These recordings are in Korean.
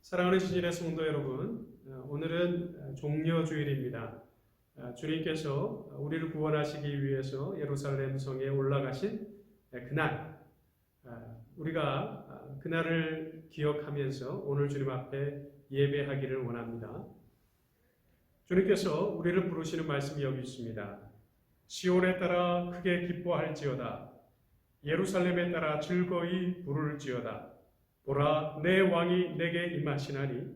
사랑하는 시진의 성도 여러분, 오늘은 종려주일입니다. 주님께서 우리를 구원하시기 위해서 예루살렘 성에 올라가신 그날, 우리가 그날을 기억하면서 오늘 주님 앞에 예배하기를 원합니다. 주님께서 우리를 부르시는 말씀이 여기 있습니다. 시온에 따라 크게 기뻐할지어다. 예루살렘에 따라 즐거이 부를지어다. 보라, 내 왕이 내게 임하시나니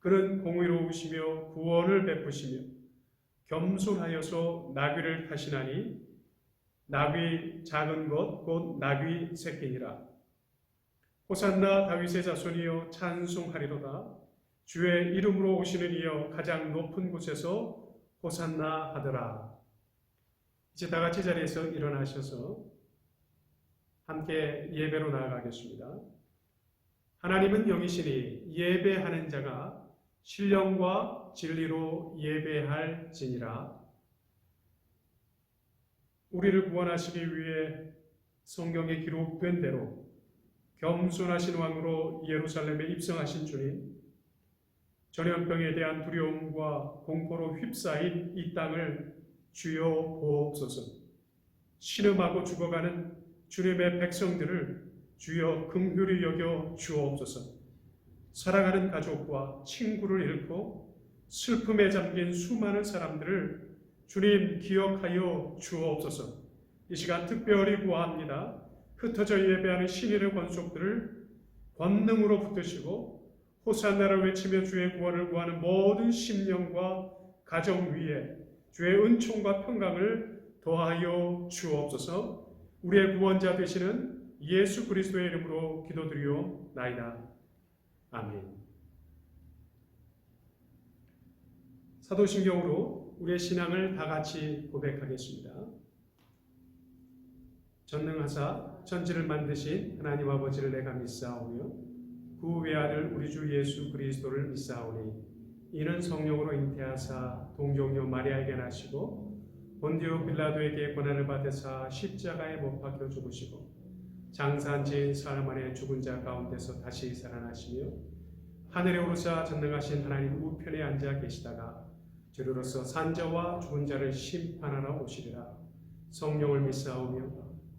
그는 공의로우시며 구원을 베푸시며 겸손하여서 나귀를 타시나니 나귀 작은 것 곧 나귀 새끼니라. 호산나 다윗의 자손이여 찬송하리로다. 주의 이름으로 오시는 이여 가장 높은 곳에서 호산나 하더라. 이제 다 같이 자리에서 일어나셔서 함께 예배로 나아가겠습니다. 하나님은 영이시니 예배하는 자가 신령과 진리로 예배할지니라. 우리를 구원하시기 위해 성경에 기록된 대로 겸손하신 왕으로 예루살렘에 입성하신 주님, 전염병에 대한 두려움과 공포로 휩싸인 이 땅을 주여 보옵소서. 신음하고 죽어가는 주님의 백성들을 주여 긍휼히 여겨 주옵소서. 사랑하는 가족과 친구를 잃고 슬픔에 잠긴 수많은 사람들을 주님 기억하여 주옵소서. 이 시간 특별히 구합니다. 흩어져 예배하는 신일의 권속들을 권능으로 붙드시고 호산나를 외치며 주의 구원을 구하는 모든 심령과 가정 위에 주의 은총과 평강을 더하여 주옵소서. 우리의 구원자 되시는 예수 그리스도의 이름으로 기도드리옵나이다. 아멘. 사도신경으로 우리의 신앙을 다 같이 고백하겠습니다. 전능하사 천지를 만드신 하나님 아버지를 내가 믿사오며 그 외아들 우리 주 예수 그리스도를 믿사오니 이는 성령으로 잉태하사 동정녀 마리아에게 나시고 본디오 빌라도에게 고난을 받으사 십자가에 못 박혀 죽으시고 장사한 지 사흘 만에 죽은 자 가운데서 다시 살아나시며 하늘에 오르사 전능하신 하나님 우편에 앉아 계시다가 저리로서 산자와 죽은 자를 심판하러 오시리라. 성령을 믿사오며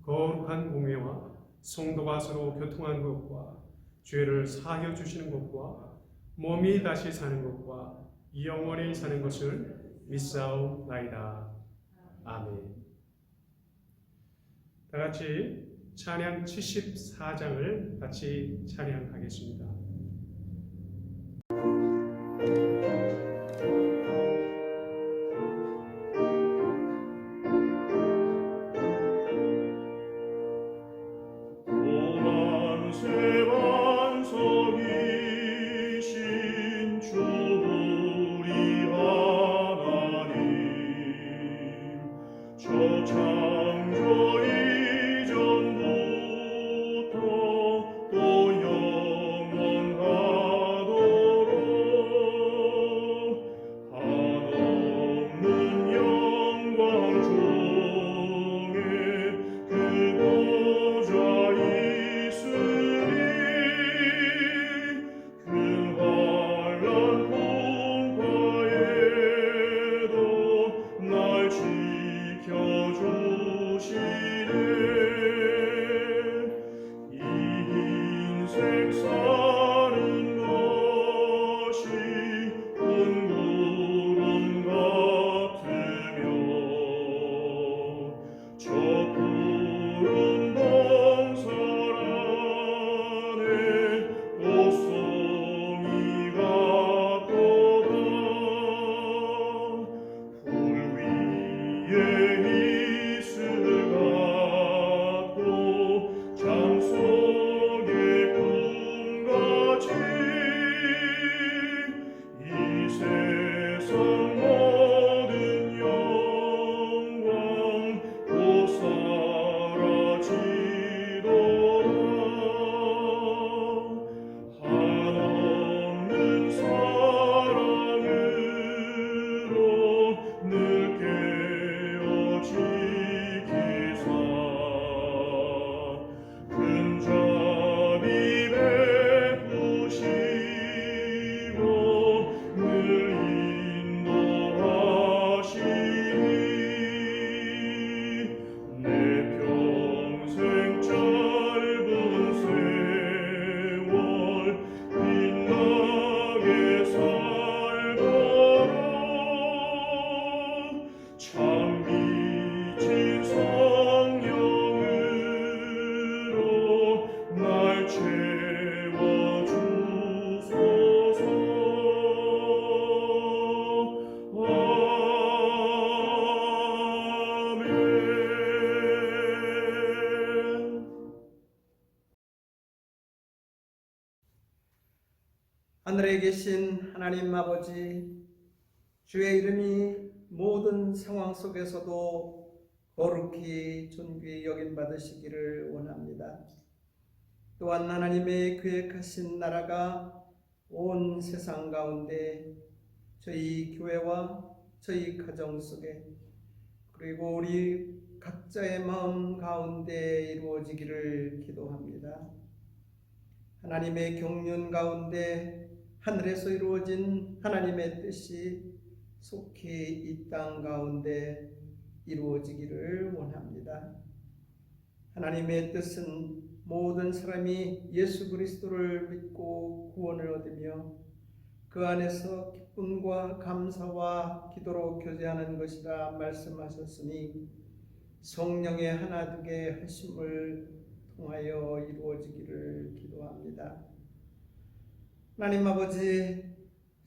거룩한 공회와 성도가 서로 교통한 것과 죄를 사하여 주시는 것과 몸이 다시 사는 것과 영원히 사는 것을 믿사옵나이다. 아멘. 다 같이 찬양 74장을 같이 찬양하겠습니다. 하늘에 계신 하나님 아버지, 주의 이름이 모든 상황 속에서도 거룩히 존귀히 여김받으시기를 원합니다. 또한 하나님의 계획하신 나라가 온 세상 가운데 저희 교회와 저희 가정 속에 그리고 우리 각자의 마음 가운데 이루어지기를 기도합니다. 하나님의 경륜 가운데 하늘에서 이루어진 하나님의 뜻이 속히 이 땅 가운데 이루어지기를 원합니다. 하나님의 뜻은 모든 사람이 예수 그리스도를 믿고 구원을 얻으며 그 안에서 기쁨과 감사와 기도로 교제하는 것이라 말씀하셨으니 성령의 하나되게 하심을 통하여 이루어지기를 기도합니다. 하나님 아버지,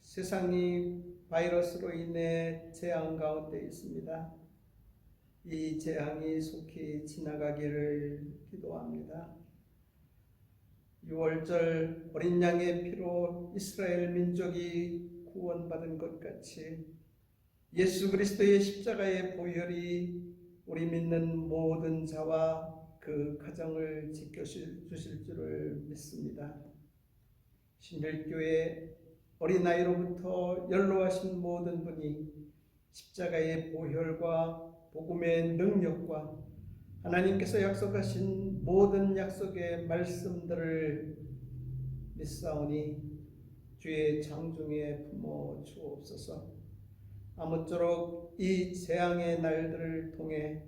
세상이 바이러스로 인해 재앙 가운데 있습니다. 이 재앙이 속히 지나가기를 기도합니다. 6월절 어린 양의 피로 이스라엘 민족이 구원받은 것 같이 예수 그리스도의 십자가의 보혈이 우리 믿는 모든 자와 그 가정을 지켜주실 줄을 믿습니다. 신들교회 어린아이로부터 연로하신 모든 분이 십자가의 보혈과 복음의 능력과 하나님께서 약속하신 모든 약속의 말씀들을 믿사오니 주의 장중에 품어 주옵소서. 아무쪼록 이 재앙의 날들을 통해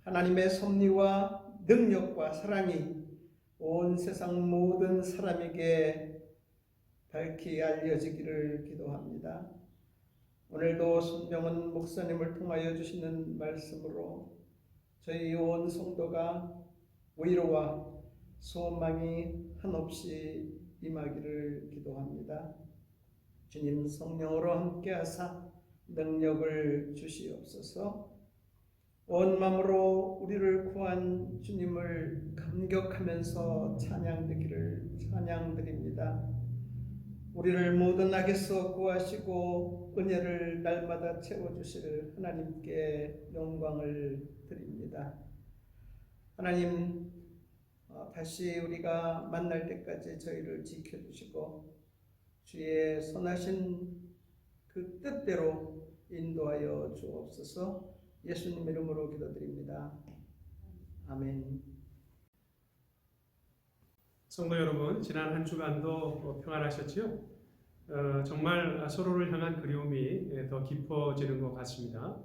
하나님의 섭리와 능력과 사랑이 온 세상 모든 사람에게 밝히 알려지기를 기도합니다. 오늘도 손병원 목사님을 통하여 주시는 말씀으로 저희 온 성도가 위로와 소망이 한없이 임하기를 기도합니다. 주님 성령으로 함께하사 능력을 주시옵소서. 온 마음으로 우리를 구한 주님을 감격하면서 찬양드립니다. 우리를 모든 악에서 구하시고 은혜를 날마다 채워주실 하나님께 영광을 드립니다. 하나님, 다시 우리가 만날 때까지 저희를 지켜주시고 주의 선하신 그 뜻대로 인도하여 주옵소서. 예수님 이름으로 기도드립니다. 아멘. 성도 여러분, 지난 한 주간도 평안하셨지요? 정말 서로를 향한 그리움이 더 깊어지는 것 같습니다.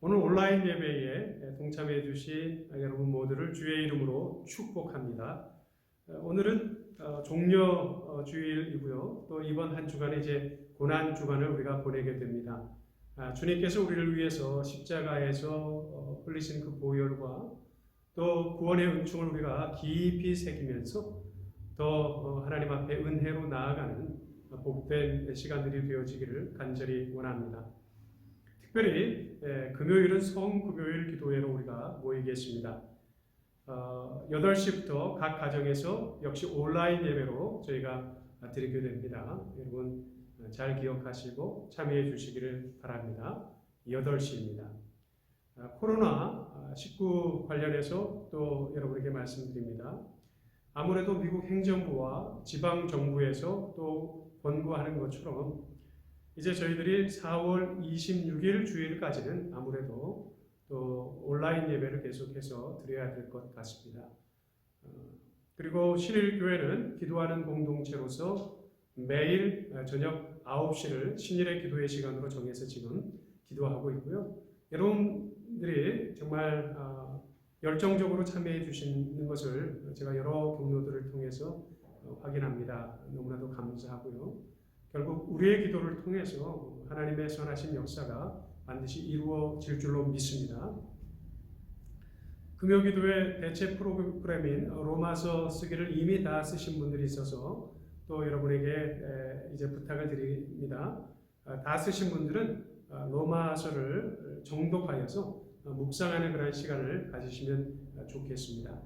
오늘 온라인 예배에 동참해 주신 여러분 모두를 주의 이름으로 축복합니다. 오늘은 종려 주일이고요. 또 이번 한 주간에 이제 고난 주간을 우리가 보내게 됩니다. 주님께서 우리를 위해서 십자가에서 흘리신 그 보혈과 또 구원의 은총을 우리가 깊이 새기면서 더 하나님 앞에 은혜로 나아가는 복된 시간들이 되어지기를 간절히 원합니다. 특별히 금요일은 성금요일 기도회로 우리가 모이겠습니다. 8시부터 각 가정에서 역시 온라인 예배로 저희가 드리게 됩니다. 여러분 잘 기억하시고 참여해 주시기를 바랍니다. 8시입니다. 코로나19 관련해서 또 여러분에게 말씀드립니다. 아무래도 미국 행정부와 지방정부에서 또 권고하는 것처럼 이제 저희들이 4월 26일 주일까지는 아무래도 또 온라인 예배를 계속해서 드려야 될 것 같습니다. 그리고 신일교회는 기도하는 공동체로서 매일 저녁 9시를 신일의 기도의 시간으로 정해서 지금 기도하고 있고요. 여러분들이 정말 열정적으로 참여해 주시는 것을 제가 여러 경로들을 통해서 확인합니다. 너무나도 감사하고요. 결국 우리의 기도를 통해서 하나님의 선하신 역사가 반드시 이루어질 줄로 믿습니다. 금요기도의 대체 프로그램인 로마서 쓰기를 이미 다 쓰신 분들이 있어서 또 여러분에게 이제 부탁을 드립니다. 다 쓰신 분들은 로마서를 정독하여서 묵상하는 그런 시간을 가지시면 좋겠습니다.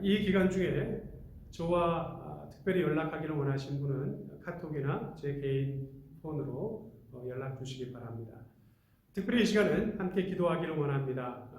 이 기간 중에 저와 특별히 연락하기를 원하신 분은 카톡이나 제 개인 폰으로 연락 주시기 바랍니다. 특별히 이 시간은 함께 기도하기를 원합니다.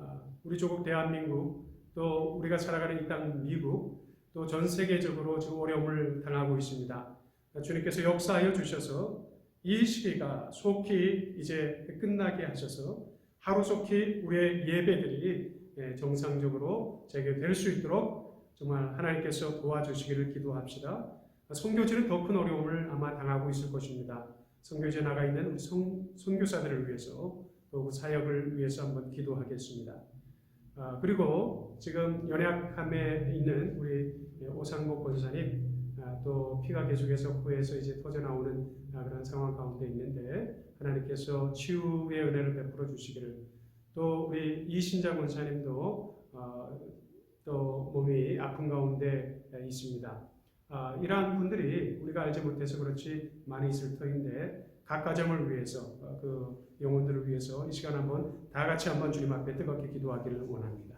우리 조국 대한민국, 또 우리가 살아가는 이 땅 미국, 또 전 세계적으로 지금 어려움을 당하고 있습니다. 주님께서 역사하여 주셔서 이 시기가 속히 이제 끝나게 하셔서 하루속히 우리의 예배들이 정상적으로 재개될 수 있도록 정말 하나님께서 도와주시기를 기도합시다. 선교지는 더 큰 어려움을 아마 당하고 있을 것입니다. 선교지에 나가 있는 우리 선교사들을 위해서 또 그 사역을 위해서 한번 기도하겠습니다. 그리고 지금 연약함에 있는 우리 오상복 권사님, 또 피가 계속해서 코에서 이제 터져 나오는 그런 상황 가운데 있는데 하나님께서 치유의 은혜를 베풀어 주시기를, 또 우리 이신자 권사님도 또 몸이 아픈 가운데 있습니다. 이러한 분들이 우리가 알지 못해서 그렇지 많이 있을 터인데 각 가정을 위해서 그 영혼들을 위해서 이 시간 한번 다 같이 한번 주님 앞에 뜨겁게 기도하기를 원합니다.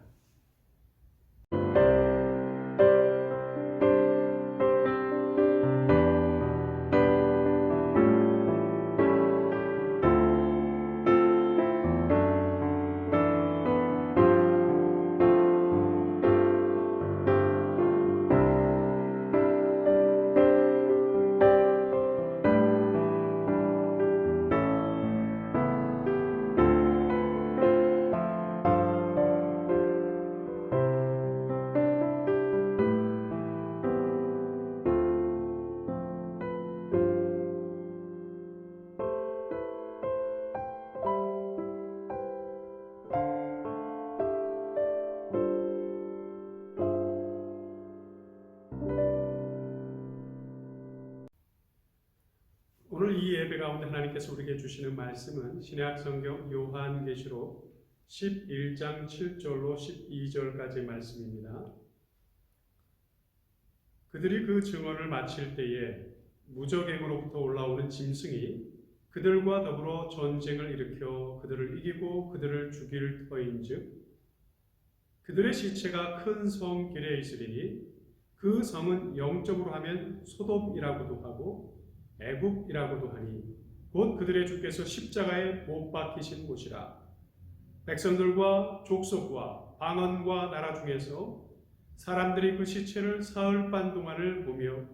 오늘 이 예배 가운데 하나님께서 우리에게 주시는 말씀은 신약 성경 요한계시록 11장 7절로 12절까지의 말씀입니다. 그들이 그 증언을 마칠 때에 무적행으로부터 올라오는 짐승이 그들과 더불어 전쟁을 일으켜 그들을 이기고 그들을 죽일 터인즉 그들의 시체가 큰 성 길에 있으리니 그 성은 영적으로 하면 소돔이라고도 하고 애굽이라고도 하니 곧 그들의 주께서 십자가에 못 박히신 곳이라. 백성들과 족속과 방언과 나라 중에서 사람들이 그 시체를 사흘 반 동안을 보며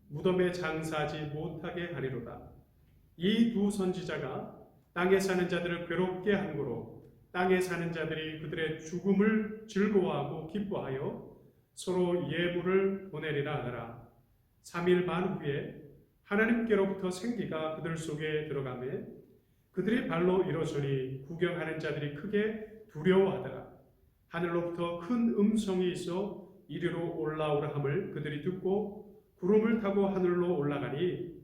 무덤에 장사하지 못하게 하리로다. 이 두 선지자가 땅에 사는 자들을 괴롭게 한 고로 땅에 사는 자들이 그들의 죽음을 즐거워하고 기뻐하여 서로 예물을 보내리라 하더라. 3일 반 후에 하나님께로부터 생기가 그들 속에 들어가매 그들이 발로 일어서니 구경하는 자들이 크게 두려워하더라. 하늘로부터 큰 음성이 있어 이리로 올라오라 함을 그들이 듣고 구름을 타고 하늘로 올라가니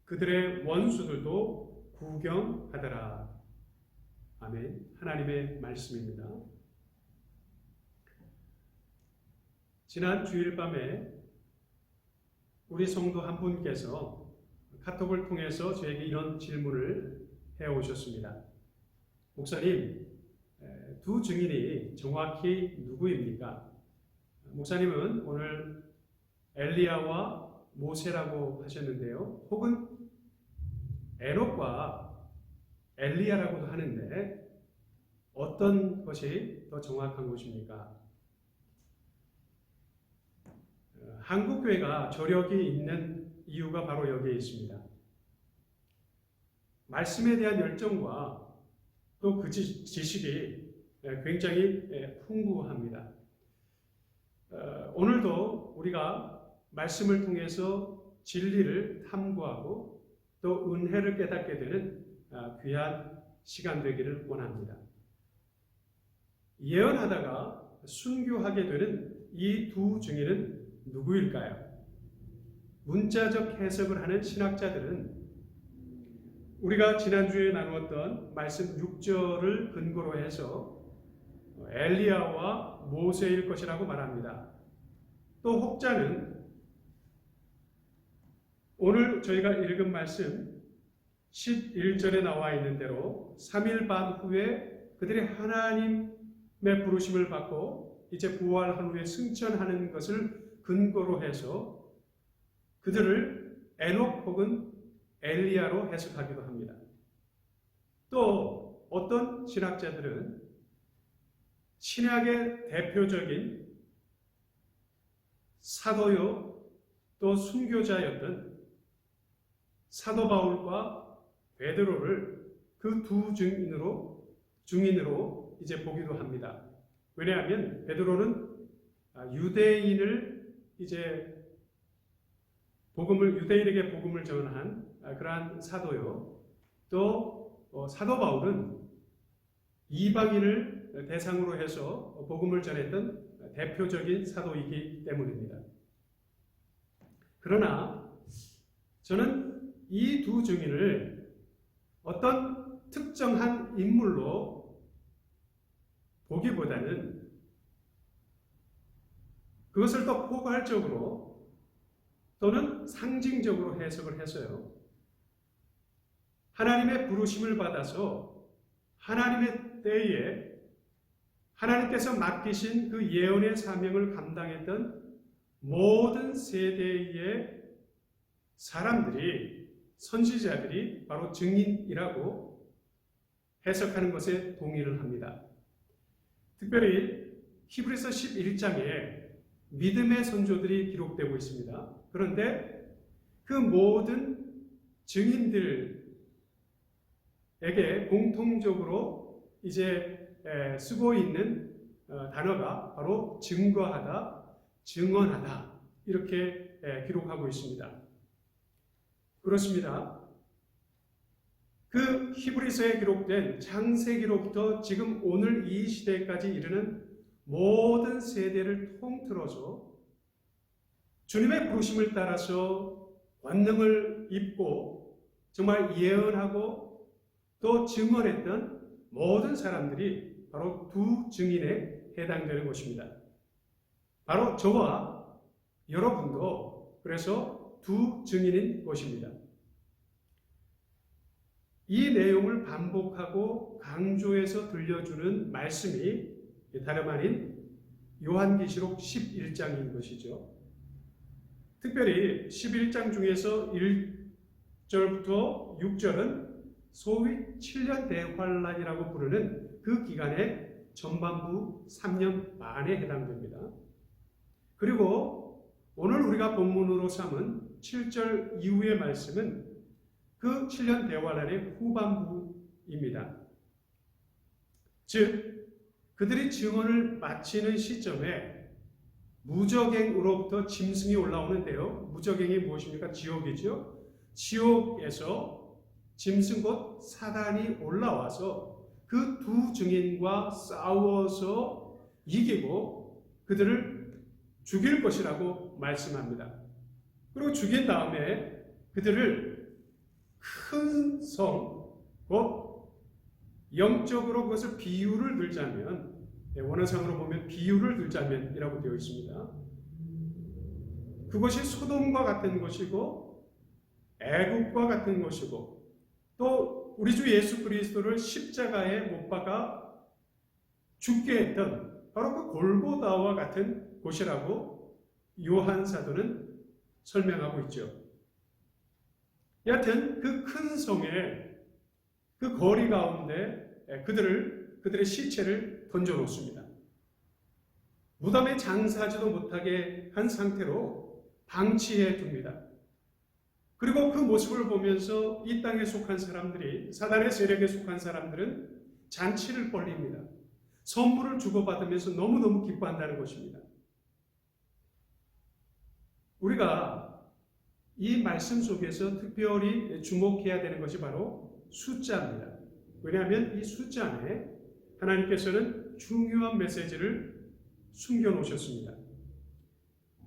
그들의 원수들도 구경하더라. 아멘. 하나님의 말씀입니다. 지난 주일 밤에 우리 성도 한 분께서 카톡을 통해서 저에게 이런 질문을 해오셨습니다. 목사님, 두 증인이 정확히 누구입니까? 목사님은 오늘 엘리야와 모세라고 하셨는데요. 혹은 에녹과 엘리야라고도 하는데 어떤 것이 더 정확한 것입니까? 한국교회가 저력이 있는 이유가 바로 여기에 있습니다. 말씀에 대한 열정과 또 그 지식이 굉장히 풍부합니다. 오늘도 우리가 말씀을 통해서 진리를 탐구하고 또 은혜를 깨닫게 되는 귀한 시간 되기를 원합니다. 예언하다가 순교하게 되는 이 두 증인은 누구일까요? 문자적 해석을 하는 신학자들은 우리가 지난주에 나누었던 말씀 6절을 근거로 해서 엘리야와 모세일 것이라고 말합니다. 또 혹자는 오늘 저희가 읽은 말씀 11절에 나와 있는 대로 3일 반 후에 그들이 하나님의 부르심을 받고 이제 부활한 후에 승천하는 것을 근거로 해서 그들을 에녹 혹은 엘리야로 해석하기도 합니다. 또 어떤 신학자들은 신약의 대표적인 사도요 또 순교자였던 사도 바울과 베드로를 그 두 증인으로 이제 보기도 합니다. 왜냐하면 베드로는 유대인을 이제 유대인에게 복음을 전한 그러한 사도요. 또 사도 바울은 이방인을 대상으로 해서 복음을 전했던 대표적인 사도이기 때문입니다. 그러나 저는 이 두 증인을 어떤 특정한 인물로 보기보다는 그것을 더 포괄적으로 또는 상징적으로 해석을 해서요. 하나님의 부르심을 받아서 하나님의 때에 하나님께서 맡기신 그 예언의 사명을 감당했던 모든 세대의 사람들이, 선지자들이 바로 증인이라고 해석하는 것에 동의를 합니다. 특별히 히브리서 11장에 믿음의 선조들이 기록되고 있습니다. 그런데 그 모든 증인들에게 공통적으로 이제 쓰고 있는 단어가 바로 증거하다, 증언하다 이렇게 기록하고 있습니다. 그렇습니다. 그 히브리서에 기록된 창세기로부터 지금 오늘 이 시대까지 이르는 모든 세대를 통틀어서 주님의 부르심을 따라서 권능을 입고 정말 예언하고 또 증언했던 모든 사람들이 바로 두 증인에 해당되는 것입니다. 바로 저와 여러분도 그래서 두 증인인 것입니다. 이 내용을 반복하고 강조해서 들려주는 말씀이 다름 아닌 요한계시록 11장인 것이죠. 특별히 11장 중에서 1절부터 6절은 소위 7년 대환란이라고 부르는 그 기간의 전반부 3년 반에 해당됩니다. 그리고 오늘 우리가 본문으로 삼은 7절 이후의 말씀은 그 7년 대환란의 후반부입니다. 즉 그들이 증언을 마치는 시점에 무저갱으로부터 짐승이 올라오는데요. 무저갱이 무엇입니까? 지옥이죠. 지옥에서 짐승 곧 사단이 올라와서 그 두 증인과 싸워서 이기고 그들을 죽일 것이라고 말씀합니다. 그리고 죽인 다음에 그들을 큰 성, 곧 영적으로 그것을 비유를 들자면 원어상으로 보면 비유를 들자면이라고 되어 있습니다. 그것이 소돔과 같은 것이고 애국과 같은 것이고 또 우리 주 예수 그리스도를 십자가에 못 박아 죽게 했던 바로 그 골고다와 같은 곳이라고 요한 사도는 설명하고 있죠. 여하튼 그 큰 성에 그 거리 가운데 그들의 시체를 던져 놓습니다. 무덤에 장사하지도 못하게 한 상태로 방치해 둡니다. 그리고 그 모습을 보면서 이 땅에 속한 사람들이, 사단의 세력에 속한 사람들은 잔치를 벌립니다. 선물을 주고받으면서 너무너무 기뻐한다는 것입니다. 우리가 이 말씀 속에서 특별히 주목해야 되는 것이 바로 숫자입니다. 왜냐하면 이 숫자 안에 하나님께서는 중요한 메시지를 숨겨놓으셨습니다.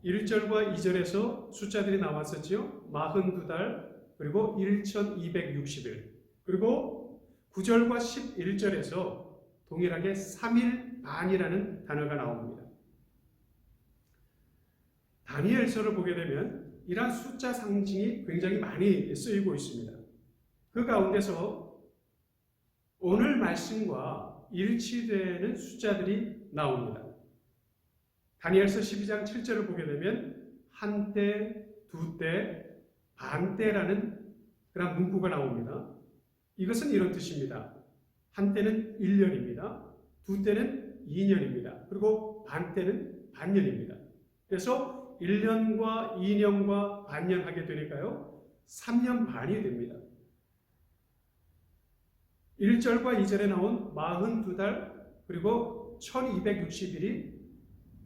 1절과 2절에서 숫자들이 나왔었지요. 42달 그리고 1260일 그리고 9절과 11절에서 동일하게 3일 반이라는 단어가 나옵니다. 다니엘서를 보게 되면 이러한 숫자 상징이 굉장히 많이 쓰이고 있습니다. 그 가운데서 오늘 말씀과 일치되는 숫자들이 나옵니다. 다니엘서 12장 7절을 보게 되면 한때, 두때, 반때라는 그런 문구가 나옵니다. 이것은 이런 뜻입니다. 한때는 1년입니다. 두때는 2년입니다. 그리고 반때는 반년입니다. 그래서 1년과 2년과 반년 하게 되니까요, 3년 반이 됩니다. 1절과 2절에 나온 42달 그리고 1260일이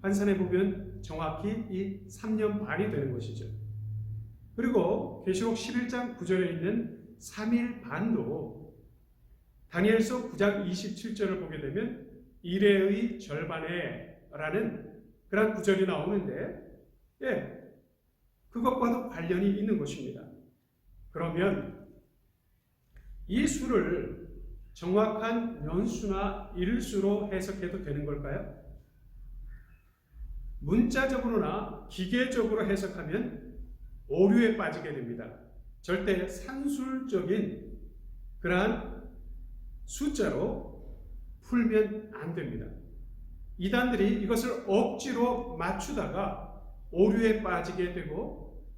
환산해 보면 정확히 이 3년 반이 되는 것이죠. 그리고 계시록 11장 9절에 있는 3일 반도 다니엘서 9장 27절을 보게 되면 일해의 절반에 라는 그런 구절이 나오는데, 그것과도 관련이 있는 것입니다. 그러면 이 수를 정확한 년수나 일수로 해석해도 되는 걸까요? 문자적으로나 기계적으로 해석하면 오류에 빠지게 됩니다. 절대 산술적인 그러한 숫자로 풀면 안 됩니다. 이단들이 이것을 억지로 맞추다가 오류에 빠지게 되고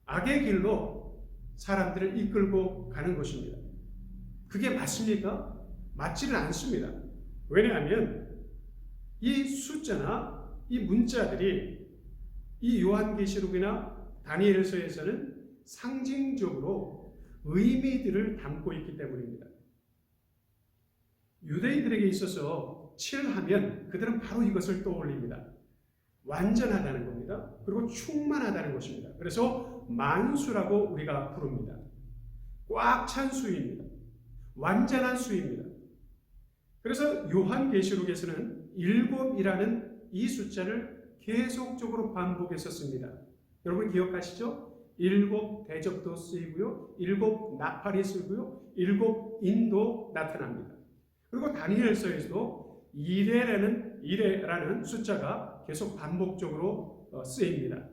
악의 길로 사람들을 이끌고 가는 것입니다. 그게 맞습니까? 맞지는 않습니다. 왜냐하면 이 숫자나 이 문자들이 이 요한계시록이나 다니엘서에서는 상징적으로 의미들을 담고 있기 때문입니다. 유대인들에게 있어서 7하면 그들은 바로 이것을 떠올립니다. 완전하다는 겁니다. 그리고 충만하다는 것입니다. 그래서 만수라고 우리가 부릅니다. 꽉 찬 수입니다. 완전한 수입니다. 그래서 요한계시록에서는 7이라는 이 숫자를 계속적으로 반복해서 씁니다. 여러분 기억하시죠? 7 대접도 쓰이고요. 7 나팔이 쓰고요. 7 인도 나타납니다. 그리고 다니엘서에서도 이레라는 숫자가 계속 반복적으로 쓰입니다.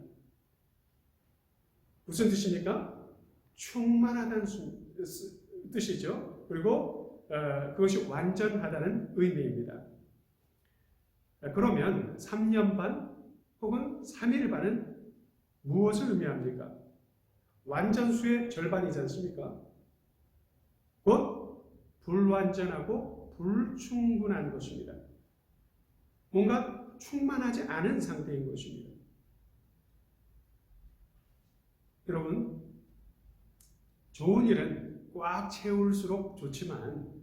무슨 뜻입니까? 충만하다는 뜻이죠. 그리고 그것이 완전하다는 의미입니다. 그러면 3년 반 혹은 3일 반은 무엇을 의미합니까? 완전수의 절반이지 않습니까? 곧 불완전하고 불충분한 것입니다. 뭔가 충만하지 않은 상태인 것입니다. 여러분, 좋은 일은 꽉 채울수록 좋지만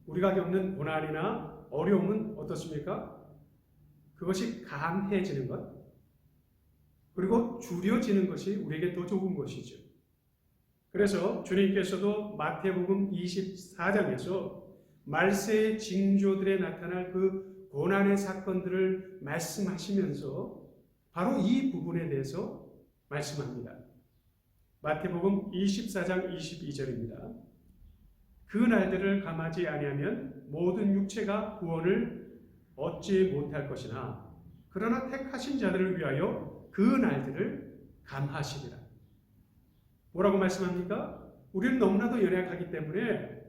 우리가 겪는 고난이나 어려움은 어떻습니까? 그것이 감해지는 것, 그리고 줄여지는 것이 우리에게 더 좋은 것이죠. 그래서 주님께서도 마태복음 24장에서 말세의 징조들에 나타날 그 고난의 사건들을 말씀하시면서 바로 이 부분에 대해서 말씀합니다. 마태복음 24장 22절입니다. 그 날들을 감하지 아니하면 모든 육체가 구원을 얻지 못할 것이나 그러나 택하신 자들을 위하여 그 날들을 감하시리라. 뭐라고 말씀합니까? 우리는 너무나도 연약하기 때문에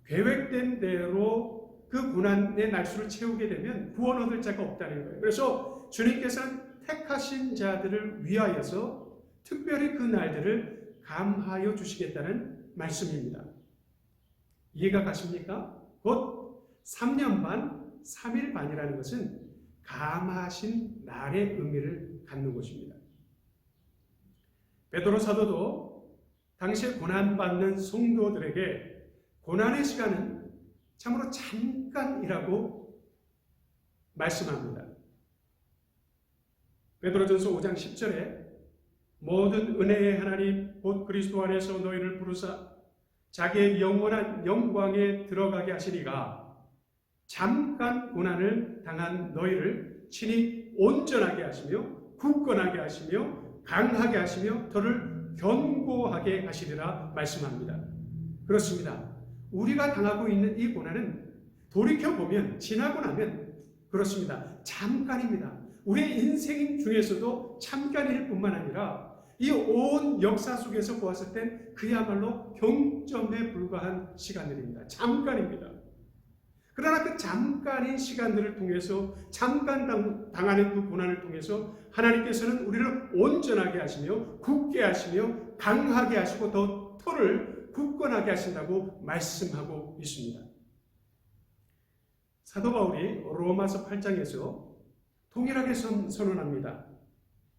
계획된 대로 그 고난의 날수를 채우게 되면 구원 얻을 자가 없다는 거예요. 그래서 주님께서는 택하신 자들을 위하여서 특별히 그 날들을 감하여 주시겠다는 말씀입니다. 이해가 가십니까? 곧 3년 반, 3일 반이라는 것은 감하신 날의 의미를 갖는 것입니다. 베드로 사도도 당시에 고난받는 성도들에게 고난의 시간은 참으로 잠깐이라고 말씀합니다. 베드로전서 5장 10절에 모든 은혜의 하나님 곧 그리스도 안에서 너희를 부르사 자기의 영원한 영광에 들어가게 하시니가 잠깐 고난을 당한 너희를 친히 온전하게 하시며 굳건하게 하시며 강하게 하시며 너를 견고하게 하시리라 말씀합니다. 그렇습니다. 우리가 당하고 있는 이 고난은 돌이켜보면 지나고 나면 그렇습니다. 잠깐입니다. 우리의 인생 중에서도 잠깐일 뿐만 아니라 이 온 역사 속에서 보았을 땐 그야말로 경점에 불과한 시간들입니다. 잠깐입니다. 그러나 그 잠깐의 시간들을 통해서 잠깐 당하는 그 고난을 통해서 하나님께서는 우리를 온전하게 하시며 굳게 하시며 강하게 하시고 더 터를 굳건하게 하신다고 말씀하고 있습니다. 사도 바울이 로마서 8장에서 동일하게 선언합니다.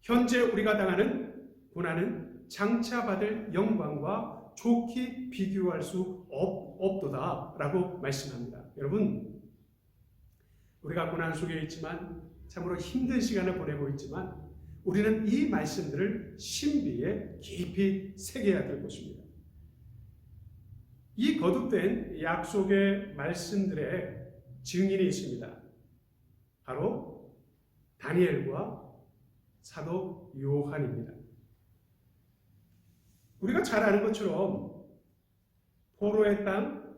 현재 우리가 당하는 고난은 장차 받을 영광과 좋게 비교할 수 없도다 라고 말씀합니다. 여러분, 우리가 고난 속에 있지만 참으로 힘든 시간을 보내고 있지만 우리는 이 말씀들을 신비에 깊이 새겨야 될 것입니다. 이 거듭된 약속의 말씀들의 증인이 있습니다. 바로 다니엘과 사도 요한입니다. 우리가 잘 아는 것처럼 포로의 땅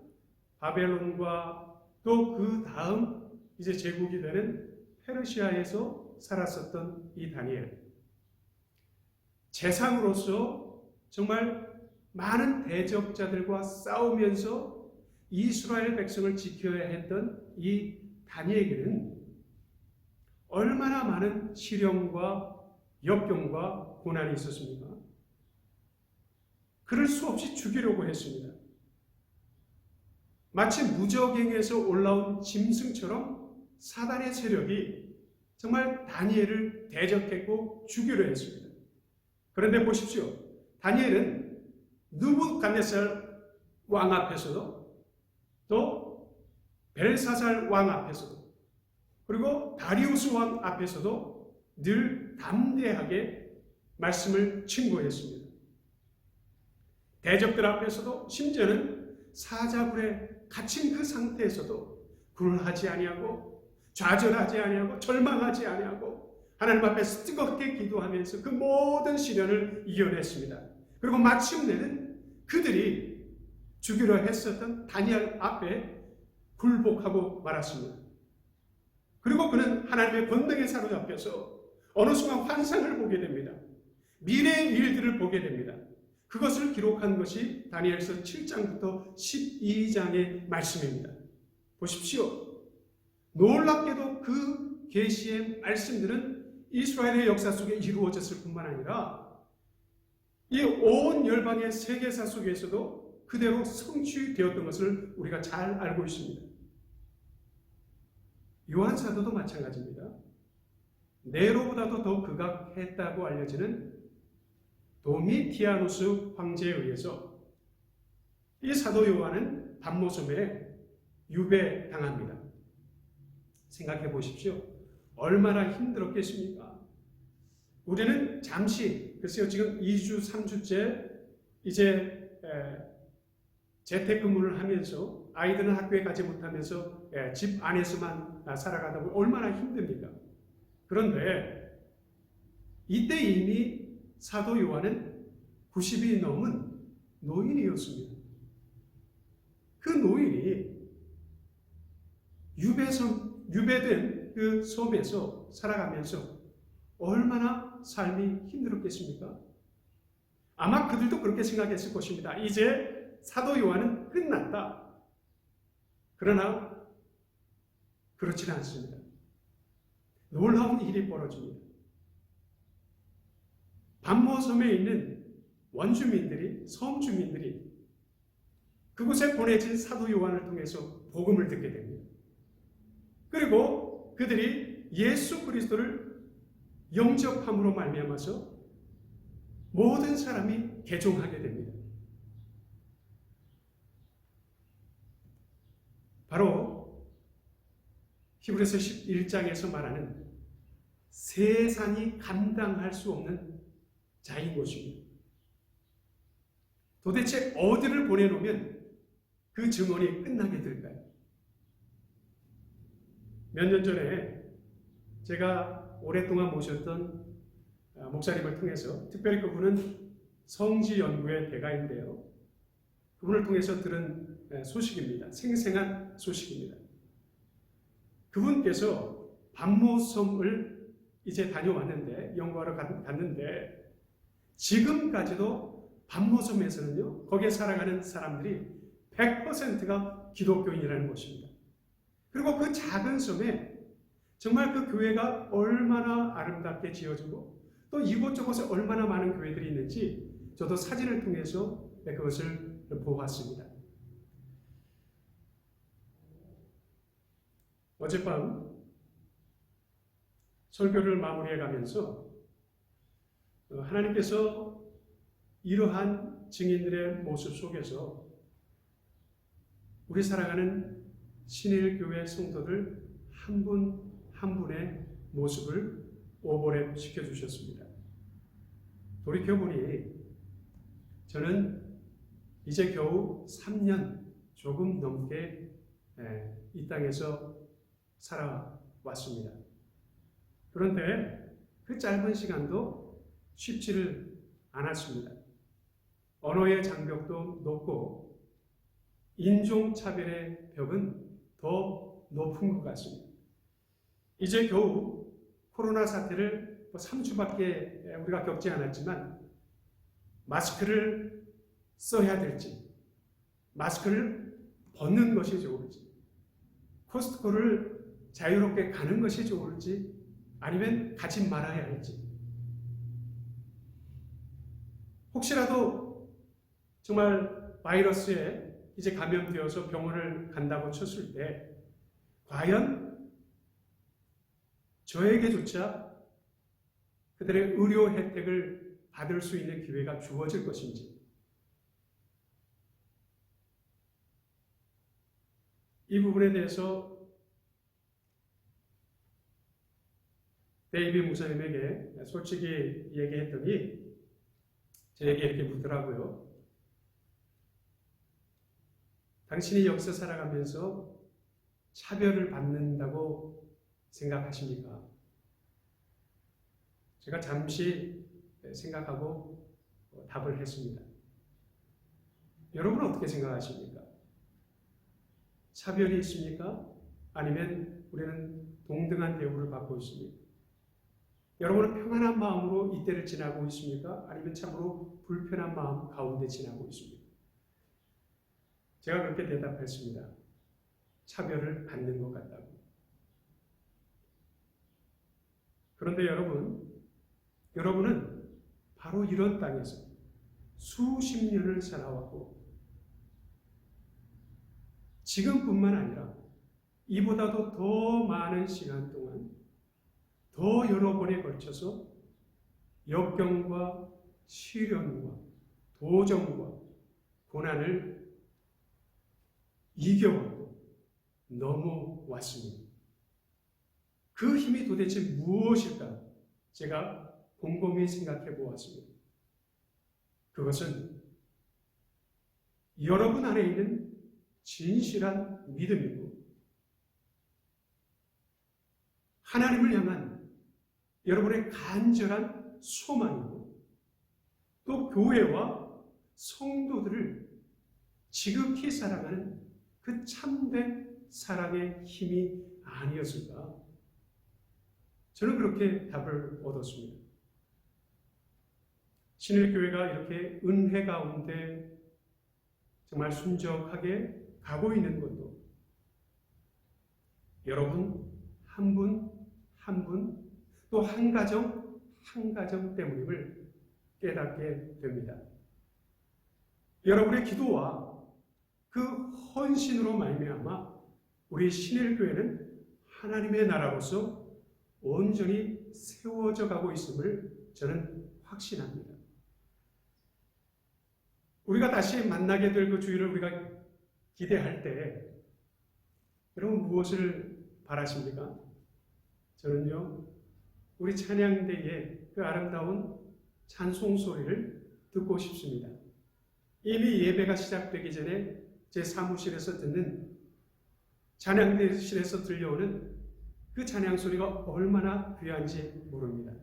바벨론과 또 그 다음 이제 제국이 되는 페르시아에서 살았었던 이 다니엘, 재상으로서 정말 많은 대적자들과 싸우면서 이스라엘 백성을 지켜야 했던 이 다니엘에게는 얼마나 많은 시련과 역경과 고난이 있었습니까? 그를 수없이 죽이려고 했습니다. 마치 무적행에서 올라온 짐승처럼 사단의 세력이 정말 다니엘을 대적했고 죽이려 했습니다. 그런데 보십시오. 다니엘은 느부갓네살 왕 앞에서도 또 벨사살 왕 앞에서도 그리고 다리우스 왕 앞에서도 늘 담대하게 말씀을 증거했습니다. 대적들 앞에서도 심지어는 사자굴에 갇힌 그 상태에서도 굴하지 아니하고 좌절하지 아니하고 절망하지 아니하고 하나님 앞에서 뜨겁게 기도하면서 그 모든 시련을 이겨냈습니다. 그리고 마침내는 그들이 죽이려 했었던 다니엘 앞에 굴복하고 말았습니다. 그리고 그는 하나님의 권능에 사로잡혀서 어느 순간 환상을 보게 됩니다. 미래의 일들을 보게 됩니다. 그것을 기록한 것이 다니엘서 7장부터 12장의 말씀입니다. 보십시오. 놀랍게도 그 계시의 말씀들은 이스라엘의 역사 속에 이루어졌을 뿐만 아니라 이 온 열방의 세계사 속에서도 그대로 성취되었던 것을 우리가 잘 알고 있습니다. 요한 사도도 마찬가지입니다. 네로보다도 더 극악했다고 알려지는 도미티아누스 황제에 의해서 이 사도 요한은 반모섬에 유배당합니다. 생각해 보십시오. 얼마나 힘들었겠습니까? 우리는 잠시, 글쎄요, 지금 2주, 3주째 이제 재택근무를 하면서 아이들은 학교에 가지 못하면서 집 안에서만 살아가다 보면 얼마나 힘듭니까? 그런데 이때 이미 사도 요한은 90이 넘은 노인이었습니다. 그 노인이 유배된 그 섬에서 살아가면서 얼마나 삶이 힘들었겠습니까? 아마 그들도 그렇게 생각했을 것입니다. 이제 사도 요한은 끝났다. 그러나 그렇지는 않습니다. 놀라운 일이 벌어집니다. 반모섬에 있는 원주민들이, 섬주민들이 그곳에 보내진 사도 요한을 통해서 복음을 듣게 됩니다. 그리고 그들이 예수 그리스도를 영접함으로 말미암아서 모든 사람이 개종하게 됩니다. 바로 히브리서 11장에서 말하는 세상이 감당할 수 없는 자인 것입니다. 도대체 어디를 보내놓으면 그 증언이 끝나게 될까요? 몇 년 전에 제가 오랫동안 모셨던 목사님을 통해서, 특별히 그분은 성지연구의 대가인데요, 그분을 통해서 들은 소식입니다. 생생한 소식입니다. 그분께서 반모섬을 이제 다녀왔는데, 연구하러 갔는데, 지금까지도 반모섬에서는요, 거기에 살아가는 사람들이 100%가 기독교인이라는 것입니다. 그리고 그 작은 섬에 정말 그 교회가 얼마나 아름답게 지어지고 또 이곳저곳에 얼마나 많은 교회들이 있는지 저도 사진을 통해서 그것을 보았습니다. 어젯밤 설교를 마무리해 가면서 하나님께서 이러한 증인들의 모습 속에서 우리 사랑하는 신일교회 성도들 한 분 한 분의 모습을 오버랩 시켜주셨습니다. 돌이켜보니 저는 이제 겨우 3년 조금 넘게 이 땅에서 살아왔습니다. 그런데 그 짧은 시간도 쉽지를 않았습니다. 언어의 장벽도 높고 인종차별의 벽은 더 높은 것 같습니다. 이제 겨우 코로나 사태를 3주밖에 우리가 겪지 않았지만 마스크를 써야 될지, 마스크를 벗는 것이 좋을지, 코스트코를 자유롭게 가는 것이 좋을지, 아니면 가지 말아야 할지, 혹시라도 정말 바이러스에 이제 감염되어서 병원을 간다고 쳤을 때 과연 저에게조차 그들의 의료 혜택을 받을 수 있는 기회가 주어질 것인지, 이 부분에 대해서 데이비 목사님에게 솔직히 얘기했더니 저에게 이렇게 묻더라고요. 당신이 여기서 살아가면서 차별을 받는다고 생각하십니까? 제가 잠시 생각하고 답을 했습니다. 여러분은 어떻게 생각하십니까? 차별이 있습니까? 아니면 우리는 동등한 대우를 받고 있습니까? 여러분은 평안한 마음으로 이 때를 지나고 있습니까? 아니면 참으로 불편한 마음 가운데 지나고 있습니까? 제가 그렇게 대답했습니다. 차별을 받는 것 같다고. 그런데 여러분은 바로 이런 땅에서 수십 년을 살아왔고 지금뿐만 아니라 이보다도 더 많은 시간 동안 더 여러 번에 걸쳐서 역경과 시련과 도전과 고난을 이겨왔고 넘어왔습니다. 그 힘이 도대체 무엇일까? 제가 곰곰이 생각해 보았습니다. 그것은 여러분 안에 있는 진실한 믿음이고 하나님을 향한 여러분의 간절한 소망이고 또 교회와 성도들을 지극히 사랑하는 그 참된 사랑의 힘이 아니었을까? 저는 그렇게 답을 얻었습니다. 신일교회가 이렇게 은혜 가운데 정말 순적하게 가고 있는 것도 여러분 한 분 한 분 또 한 가정 한 가정 때문임을 깨닫게 됩니다. 여러분의 기도와 그 헌신으로 말미암아 우리 신일교회는 하나님의 나라로서 온전히 세워져 가고 있음을 저는 확신합니다. 우리가 다시 만나게 될 그 주일을 우리가 기대할 때 여러분 무엇을 바라십니까? 저는요, 우리 찬양대의 그 아름다운 찬송 소리를 듣고 싶습니다. 이미 예배가 시작되기 전에 제 사무실에서 듣는 찬양대실에서 들려오는 그 찬양 소리가 얼마나 귀한지 모릅니다.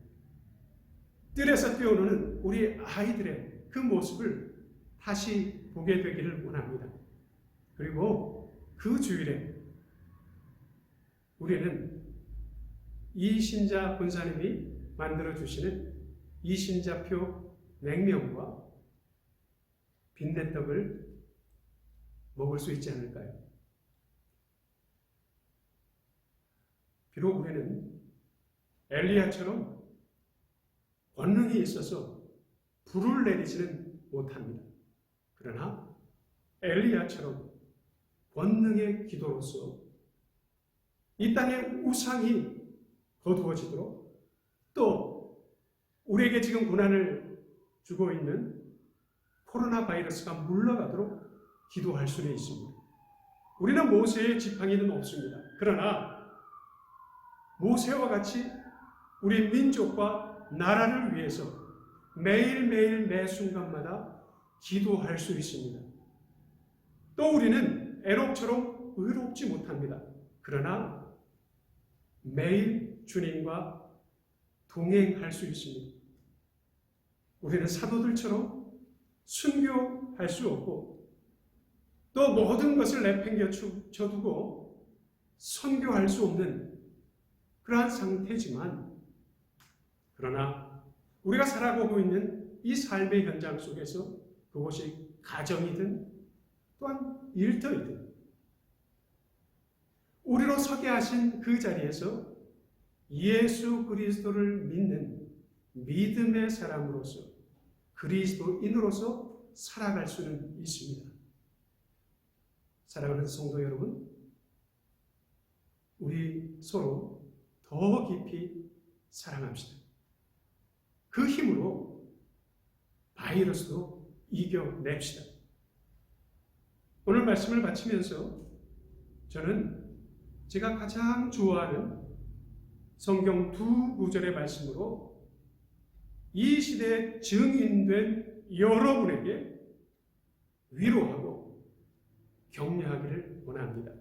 뜰에서 뛰어노는 우리 아이들의 그 모습을 다시 보게 되기를 원합니다. 그리고 그 주일에 우리는 이신자 권사님이 만들어주시는 이신자표 냉면과 빈대떡을 먹을 수 있지 않을까요? 비록 우리는 엘리야처럼 권능이 있어서 불을 내리지는 못합니다. 그러나 엘리야처럼 권능의 기도로서 이 땅의 우상이 거두어지도록 또 우리에게 지금 고난을 주고 있는 코로나 바이러스가 물러가도록 기도할 수는 있습니다. 우리는 모세의 지팡이는 없습니다. 그러나 모세와 같이 우리 민족과 나라를 위해서 매일매일 매 순간마다 기도할 수 있습니다. 또 우리는 에녹처럼 의롭지 못합니다. 그러나 매일 주님과 동행할 수 있습니다. 우리는 사도들처럼 순교할 수 없고 또 모든 것을 내팽개쳐두고 선교할 수 없는 그러한 상태지만 그러나 우리가 살아가고 있는 이 삶의 현장 속에서 그것이 가정이든 또한 일터이든 우리로 서게 하신 그 자리에서 예수 그리스도를 믿는 믿음의 사람으로서 그리스도인으로서 살아갈 수는 있습니다. 사랑하는 성도 여러분, 우리 서로 더 깊이 사랑합시다. 그 힘으로 바이러스도 이겨냅시다. 오늘 말씀을 마치면서 저는 제가 가장 좋아하는 성경 두 구절의 말씀으로 이 시대에 증인된 여러분에게 위로하고 격려하기를 원합니다.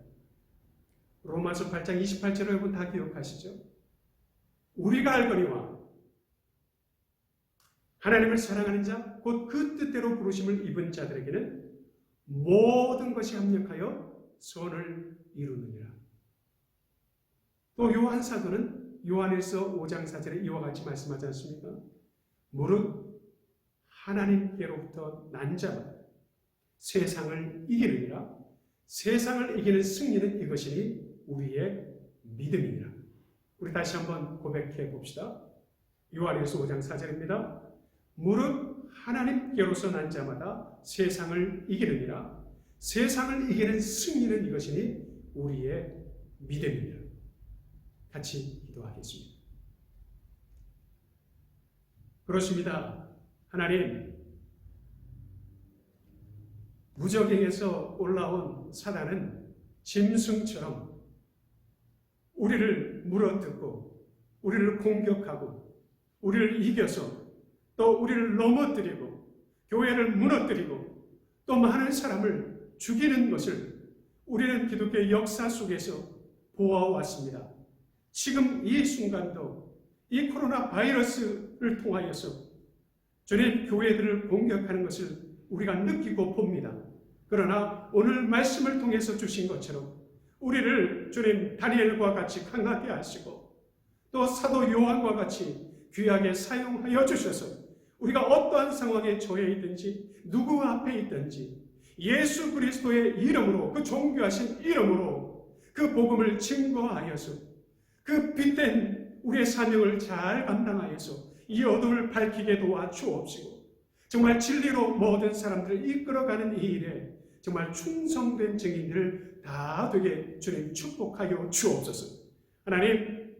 로마서 8장 28절을 여러분 다 기억하시죠? 우리가 알거니와 하나님을 사랑하는 자, 곧 그 뜻대로 부르심을 입은 자들에게는 모든 것이 합력하여 선을 이루느니라. 또 요한 사도는 요한일서 5장 4절에 이와 같이 말씀하지 않습니까? 무릇 하나님께로부터 난 자마다 세상을 이기느니라. 세상을 이기는 승리는 이것이니 우리의 믿음이니라. 우리 다시 한번 고백해 봅시다. 요한일서 5장 4절입니다. 무릇 하나님께로서 난 자마다 세상을 이기느니라. 세상을 이기는 승리는 이것이니 우리의 믿음이니라. 같이 기도하겠습니다. 그렇습니다. 하나님, 무적행에서 올라온 사단은 짐승처럼 우리를 물어뜯고 우리를 공격하고 우리를 이겨서 또 우리를 넘어뜨리고 교회를 무너뜨리고 또 많은 사람을 죽이는 것을 우리는 기독교의 역사 속에서 보아왔습니다. 지금 이 순간도 이 코로나 바이러스를 통하여서 주님 교회들을 공격하는 것을 우리가 느끼고 봅니다. 그러나 오늘 말씀을 통해서 주신 것처럼 우리를 주님 다니엘과 같이 강하게 하시고 또 사도 요한과 같이 귀하게 사용하여 주셔서 우리가 어떠한 상황에 처해 있든지 누구 앞에 있든지 예수 그리스도의 이름으로 그 존귀하신 이름으로 그 복음을 증거하여서 그 빛된 우리의 사명을 잘 감당하여서 이 어둠을 밝히게 도와 주옵시고 정말 진리로 모든 사람들을 이끌어가는 이 일에 정말 충성된 증인들 다 되게 주님 축복하여 주옵소서. 하나님,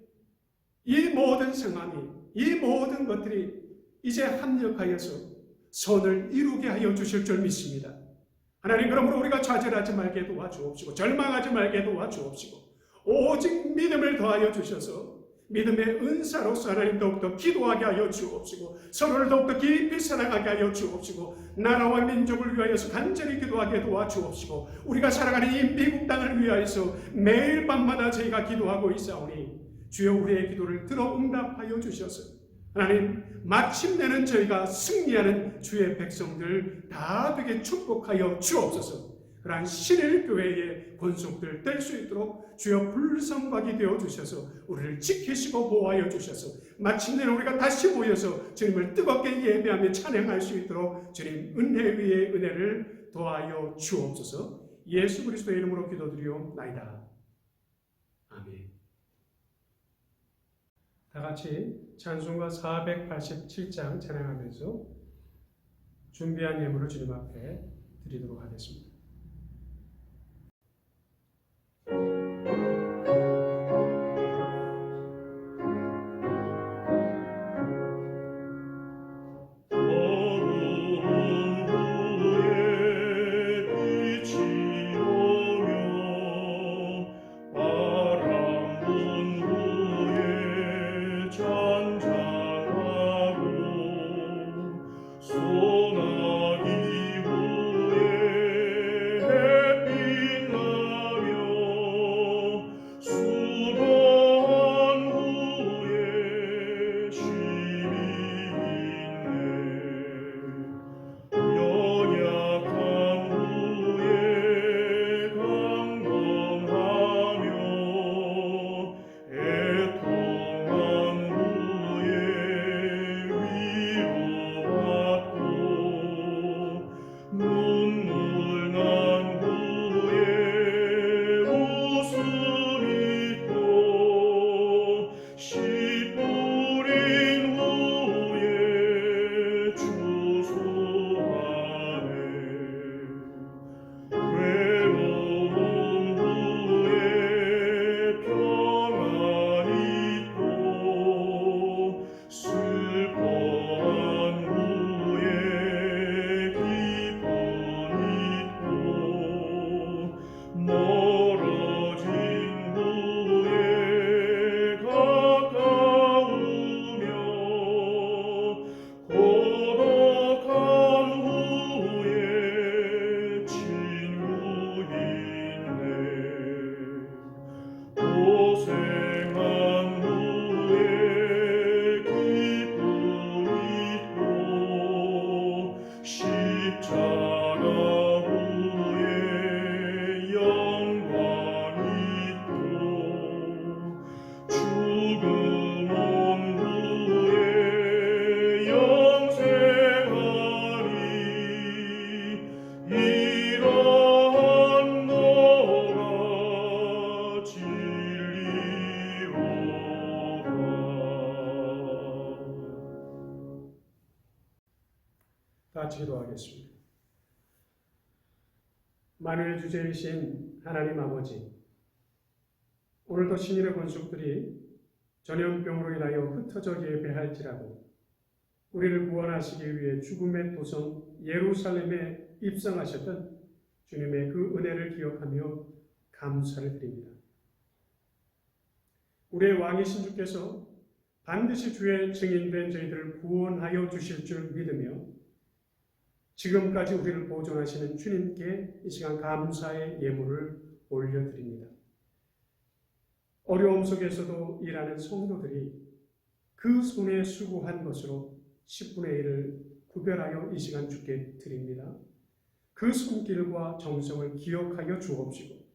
이 모든 상황이 이 모든 것들이 이제 합력하여서 선을 이루게 하여 주실 줄 믿습니다. 하나님, 그러므로 우리가 좌절하지 말게 도와주옵시고 절망하지 말게 도와주옵시고 오직 믿음을 더하여 주셔서 믿음의 은사로서 하나님 더욱더 기도하게 하여 주옵시고 서로를 더욱더 깊이 사랑하게 하여 주옵시고 나라와 민족을 위하여서 간절히 기도하게 도와주옵시고 우리가 살아가는 이 미국 땅을 위하여서 매일 밤마다 저희가 기도하고 있사오니 주여 우리의 기도를 들어 응답하여 주셔서 하나님 마침내는 저희가 승리하는 주의 백성들 다 되게 축복하여 주옵소서. 그러한 신일교회의 권속들 될 수 있도록 주여 불성각이 되어 주셔서 우리를 지키시고 보호하여 주셔서 마침내는 우리가 다시 모여서 주님을 뜨겁게 예배하며 찬양할 수 있도록 주님 은혜 위에 은혜를 더하여 주옵소서. 예수 그리스도의 이름으로 기도드리옵나이다. 아멘. 다 같이 찬송가 487장 찬양하면서 준비한 예물을 주님 앞에 드리도록 하겠습니다. 같이 기도하겠습니다. 만유의 주제이신 하나님 아버지, 오늘도 신인의 권속들이 전염병으로 인하여 흩어져 예배할지라도 우리를 구원하시기 위해 죽음의 도성 예루살렘에 입성하셨던 주님의 그 은혜를 기억하며 감사를 드립니다. 우리의 왕이신 주께서 반드시 주의 증인된 저희들을 구원하여 주실 줄 믿으며 지금까지 우리를 보존하시는 주님께 이 시간 감사의 예물을 올려드립니다. 어려움 속에서도 일하는 성도들이 그 손에 수고한 것으로 10분의 1을 구별하여 이 시간 주께 드립니다. 그 손길과 정성을 기억하여 주옵시고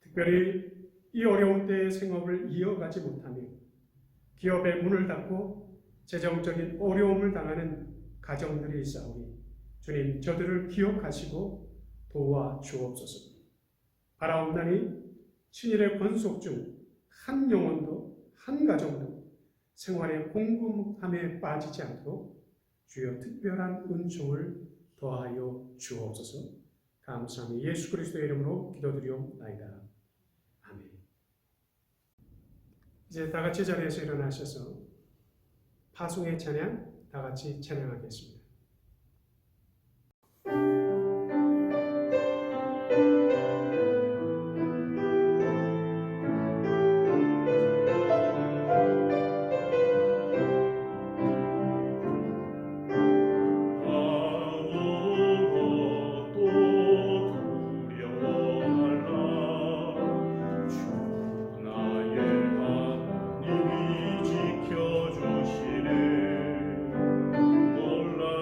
특별히 이 어려운 때의 생업을 이어가지 못하며 기업의 문을 닫고 재정적인 어려움을 당하는 가정들이 있사오니 주님 저들을 기억하시고 도와주옵소서. 바라옵나니 친일의 권속 중 한 영혼도 한 가정도 생활의 공공함에 빠지지 않도록 주여 특별한 은총을 더하여 주옵소서. 감사하며 예수 그리스도의 이름으로 기도드리옵나이다. 아멘. 이제 다 같이 자리에서 일어나셔서 파송의 찬양 다 같이 찬양하겠습니다. 지켜주시네 놀라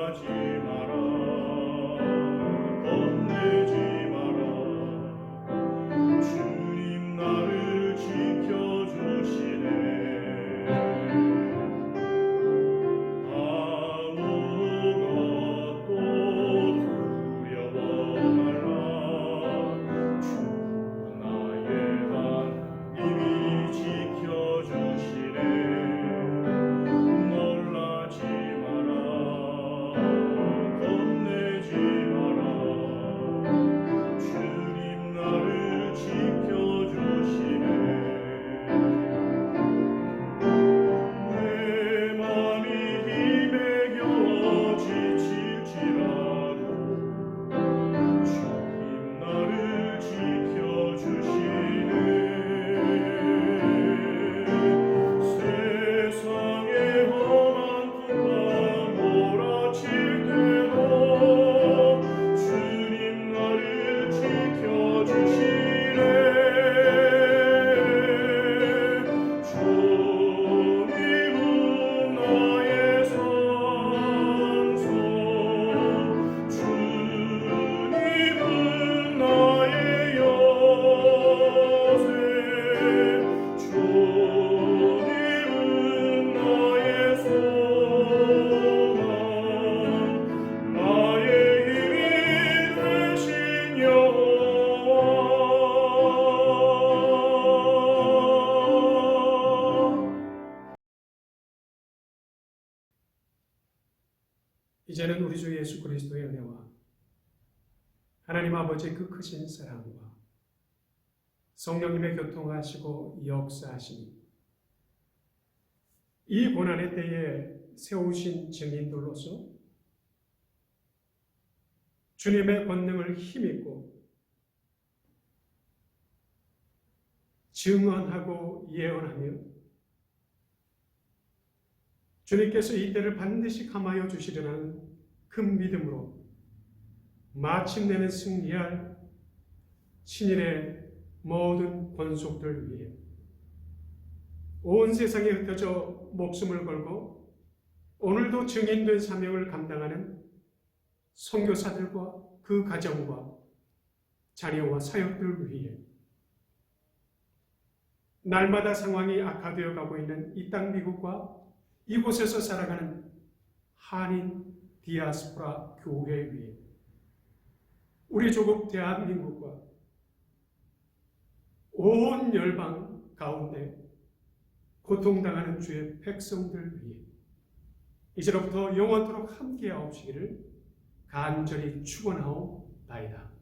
이제는 우리 주 예수 그리스도의 은혜와 하나님 아버지의 그 크신 사랑과 성령님의 교통하시고 역사하심이 이 고난의 때에 세우신 증인들로서 주님의 권능을 힘입고 증언하고 예언하며 주님께서 이 때를 반드시 감하여 주시려는 그 믿음으로 마침내는 승리할 신일의 모든 권속들 위해 온 세상에 흩어져 목숨을 걸고 오늘도 증인된 사명을 감당하는 선교사들과 그 가정과 자녀와 사역들 위해 날마다 상황이 악화되어 가고 있는 이 땅 미국과 이곳에서 살아가는 한인 디아스포라 교회 위에 우리 조국 대한민국과 온 열방 가운데 고통당하는 주의 백성들 위해 이제로부터 영원토록 함께하옵시기를 간절히 축원하옵나이다.